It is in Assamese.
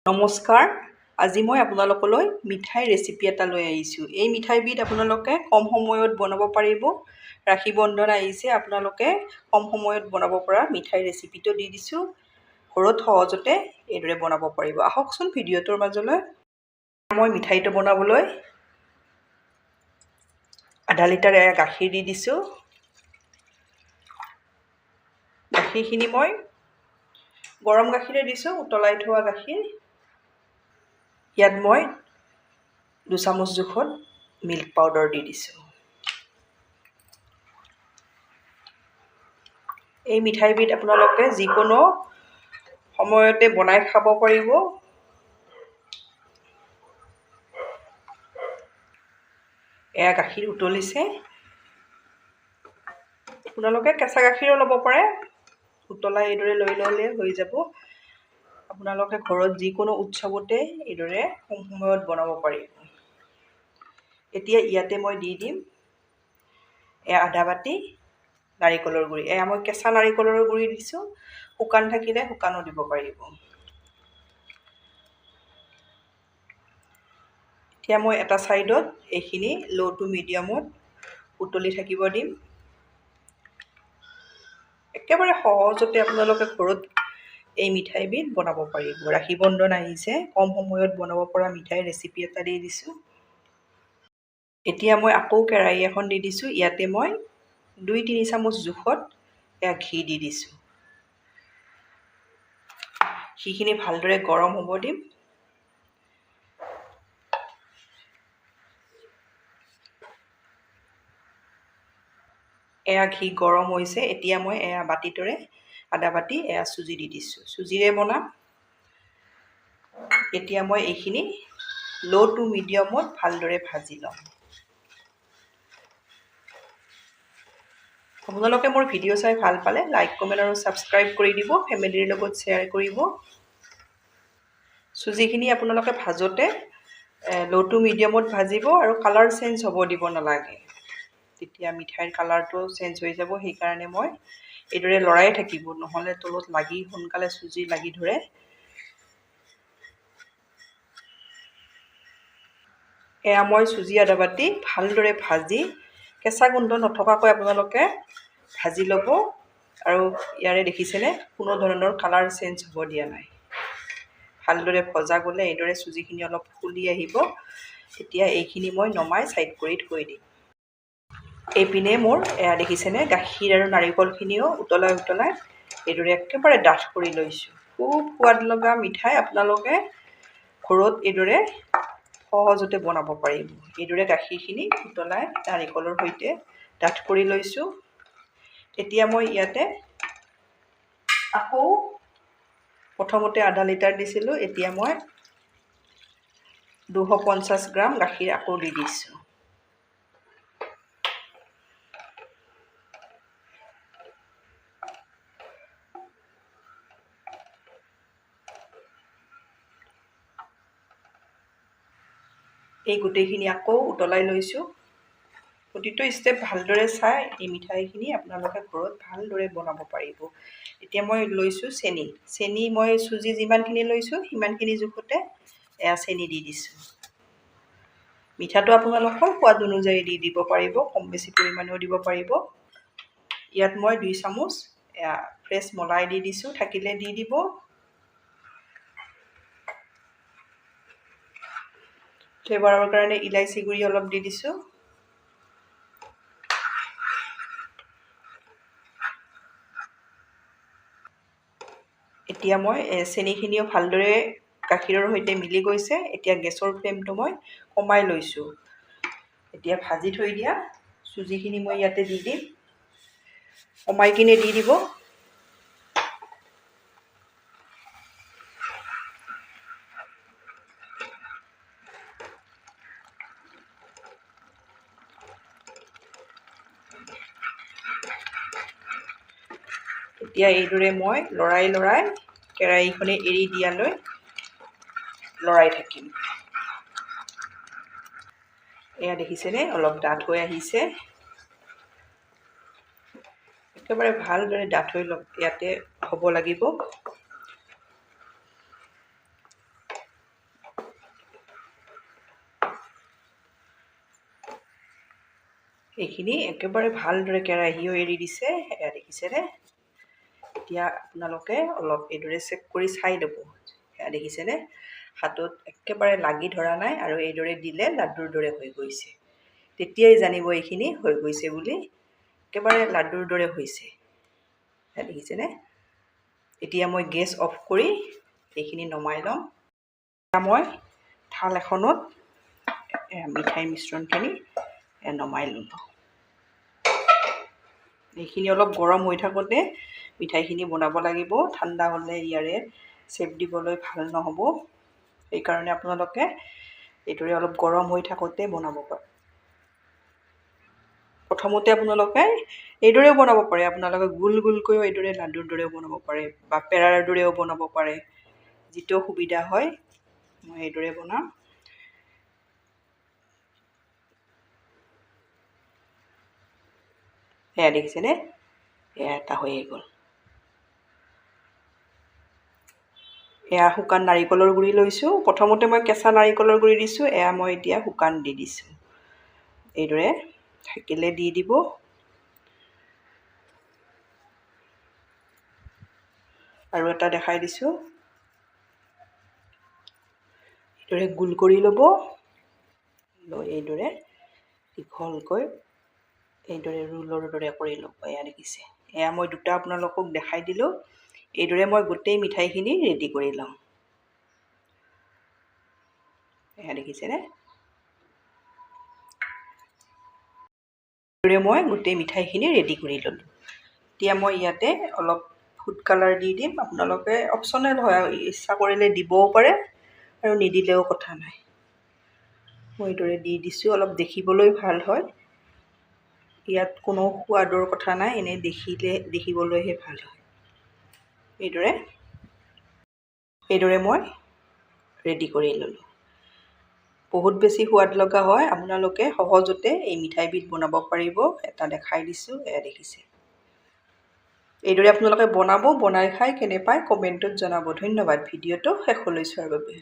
নমস্কাৰ। আজি মই আপোনালোকলৈ মিঠাই ৰেচিপি এটা লৈ আহিছোঁ। এই মিঠাইবিধ আপোনালোকে কম সময়ত বনাব পাৰিব। ৰাখী বন্ধন আহিছে, আপোনালোকে কম সময়ত বনাব পৰা মিঠাই ৰেচিপিটো দি দিছোঁ। ঘৰত সহজতে এইদৰে বনাব পাৰিব। আহকচোন ভিডিঅ'টোৰ মাজলৈ। মই মিঠাইটো বনাবলৈ আধা লিটাৰ গাখীৰ দি দিছোঁ। গাখীৰখিনি মই গৰম গাখীৰে দিছোঁ, উতলাই থোৱা গাখীৰ। ইয়াত মই 2 চামুচ জোখত মিল্ক পাউডাৰ দি দিছোঁ। এই মিঠাইবিধ আপোনালোকে যিকোনো সময়তে বনাই খাব পাৰিব। এয়া গাখীৰ উতলিছে। আপোনালোকে কেঁচা গাখীৰো ল'ব পাৰে, উতলাই এইদৰে লৈ ল'লে হৈ যাব। আপোনালোকে ঘৰত যিকোনো উৎসৱতে এইদৰে কম সময়ত বনাব পাৰিব। এতিয়া ইয়াতে মই দি দিম আধা বাটি নাৰিকলৰ গুড়ি। এয়া মই কেঁচা নাৰিকলৰ গুড়ি দিছোঁ, শুকান থাকিলে শুকানো দিব পাৰিব। এতিয়া মই এটা ছাইডত এইখিনি ল' টু মিডিয়ামত উতলি থাকিব দিম। একেবাৰে সহজতে আপোনালোকে ঘৰত এই মিঠাইবিধ বনাব পাৰিব। ৰাখী বন্ধন আহিছে, কম সময়ত বনাব পৰা মিঠাই ৰেচিপি এটা দি দিছোঁ। এতিয়া মই আকৌ কেৰাহী এখন দি দিছোঁ। ইয়াতে মই 2-3 চামুচ জোখত ঘি দি দিছোঁ। ঘিখিনি ভালদৰে গৰম হ'ব দিম। এয়া ঘি গৰম হৈছে। এতিয়া মই বাতিটোৰে আধা বাটি চুজি দি দিছোঁ। চুজিৰে বনাম। এতিয়া মই এইখিনি ল' টু মিডিয়ামত ভালদৰে ভাজি ল'ম। আপোনালোকে মোৰ ভিডিঅ' চাই ভাল পালে লাইক, কমেণ্ট আৰু ছাবস্ক্ৰাইব কৰি দিব। ফেমিলিৰ লগত শ্বেয়াৰ কৰিব। চুজিখিনি আপোনালোকে ভাজোতে ল' টু মিডিয়ামত ভাজিব আৰু কালাৰ চেঞ্জ হ'ব দিব নালাগে। তেতিয়া মিঠাইৰ কালাৰটো চেঞ্জ হৈ যাব। সেইকাৰণে মই এইদৰে লৰাই থাকিব, নহ'লে তলত লাগি সোনকালে চুজি লাগি ধৰে। এয়া মই চুজি আধা বাটি ভালদৰে ভাজি কেঁচা গোন্ধ নথকাকৈ আপোনালোকে ভাজি ল'ব। আৰু ইয়াৰে দেখিছেনে কোনো ধৰণৰ কালাৰ চেঞ্জ হ'ব দিয়া নাই। ভালদৰে ভজা গ'লে এইদৰে চুজিখিনি অলপ ফুলি আহিব। এতিয়া এইখিনি মই নমাই ছাইড কৰি থৈ দিম। এইপিনে মোৰ দেখিছেনে গাখীৰ আৰু নাৰিকলখিনিও উতলাই এইদৰে একেবাৰে ডাঠ কৰি লৈছোঁ। খুব সোৱাদ লগা মিঠাই আপোনালোকে ঘৰত এইদৰে সহজতে বনাব পাৰিব। এইদৰে গাখীৰখিনি উতলাই নাৰিকলৰ সৈতে ডাঠ কৰি লৈছোঁ। এতিয়া মই ইয়াতে আকৌ প্ৰথমতে আধা লিটাৰ দিছিলোঁ, এতিয়া মই 250 গ্ৰাম গাখীৰ আকৌ দি দিছোঁ। এই গোটেইখিনি আকৌ উতলাই লৈছোঁ। প্ৰতিটো ষ্টেপ ভালদৰে চাই এই মিঠাইখিনি আপোনালোকে ঘৰত ভালদৰে বনাব পাৰিব। এতিয়া মই লৈছোঁ চেনি। চেনি মই চুজি যিমানখিনি লৈছোঁ সিমানখিনি জোখতে চেনি দি দিছোঁ। মিঠাটো আপোনালোকৰ সোৱাদ অনুযায়ী দি দিব পাৰিব, কম বেছি পৰিমাণেও দিব পাৰিব। ইয়াত মই 2 চামুচ ফ্ৰেছ মলাই দি দিছোঁ, থাকিলে দি দিব। ফ্লেভাৰৰ কাৰণে ইলাইচি গুড়ি অলপ দি দিছোঁ। এতিয়া মই চেনিখিনিও ভালদৰে গাখীৰৰ সৈতে মিলি গৈছে। এতিয়া গেছৰ ফ্লেমটো মই কমাই লৈছোঁ। এতিয়া ভাজি থৈ দিয়া চুজিখিনি মই ইয়াতে দি দিম। কমাই কিনে দি দিব। এতিয়া এইদৰে মই লৰাই কেৰাহীখনে এৰি দিয়ালৈ লৰাই থাকিম। এয়া দেখিছেনে অলপ ডাঠ হৈ আহিছে। একেবাৰে ভালদৰে ডাঠ হৈ ইয়াতে হ'ব লাগিব। এইখিনি একেবাৰে ভালদৰে কেৰাহীও এৰি দিছে, এয়া দেখিছেনে? এতিয়া আপোনালোকে অলপ এইদৰে চেক কৰি চাই ল'ব, এয়া দেখিছেনে? হাতত একেবাৰে লাগি ধৰা নাই আৰু এইদৰে দিলে লাড্ডুৰ দৰে হৈ গৈছে। তেতিয়াই জানিব এইখিনি হৈ গৈছে বুলি, একেবাৰে লাড্ডুৰ দৰে হৈছে, এয়া দেখিছেনে? এতিয়া মই গেছ অফ কৰি এইখিনি নমাই ল'ম। মই থাল এখনত মিঠাই মিশ্ৰণখিনি নমাই ল'লোঁ। এইখিনি অলপ গৰম হৈ থাকোঁতে মিঠাইখিনি বনাব লাগিব, ঠাণ্ডা হ'লে ইয়াৰে চেপ দিবলৈ ভাল নহ'ব। সেইকাৰণে আপোনালোকে এইদৰে অলপ গৰম হৈ থাকোঁতে বনাব পাৰে। প্ৰথমতে আপোনালোকে এইদৰেও বনাব পাৰে, আপোনালোকে গোল গোলকৈও এইদৰে লাড্ডুৰ দৰেও বনাব পাৰে বা পেৰাৰ দৰেও বনাব পাৰে, যিটো সুবিধা হয়। মই এইদৰে বনাম। এয়া দেখিছেনে? এয়া এটা হৈয়ে গ'ল। এয়া শুকান নাৰিকলৰ গুড়ি লৈছোঁ। প্ৰথমতে মই কেঁচা নাৰিকলৰ গুড়ি দিছোঁ, এয়া মই এতিয়া শুকান দি দিছোঁ। এইদৰে থাকিলে দি দিব। আৰু এটা দেখাই দিছোঁ, এইদৰে গোল কৰি ল'ব, লৈ এইদৰে দীঘলকৈ এইদৰে ৰোলৰ দৰে কৰি ল'ব। এয়া দেখিছে, এয়া মই দুটা আপোনালোকক দেখাই দিলোঁ। এইদৰে মই গোটেই মিঠাইখিনি ৰেডি কৰি লওঁ। এয়া দেখিছেনে? এইদৰে মই গোটেই মিঠাইখিনি ৰেডি কৰি ল'লোঁ। এতিয়া মই ইয়াতে অলপ ফুড কালাৰ দি দিম। আপোনালোকে অপশ্যনেল হয়, ইচ্ছা কৰিলে দিবও পাৰে আৰু নিদিলেও কথা নাই। মই এইদৰে দি দিছোঁ, অলপ দেখিবলৈ ভাল হয়। ইয়াত কোনো সোৱাদৰ কথা নাই, এনেই দেখিবলৈহে ভাল হয়। এইদৰে মই ৰেডি কৰি ল'লোঁ। বহুত বেছি সোৱাদ লগা হয়, আপোনালোকে সহজতে এই মিঠাইবিধ বনাব পাৰিব। এটা দেখাই দিছোঁ, এয়া দেখিছে। এইদৰে আপোনালোকে বনাব, বনাই খাই কেনে পায় কমেণ্টত জনাব। ধন্যবাদ ভিডিঅ'টো শেষলৈ চোৱাৰ বাবে।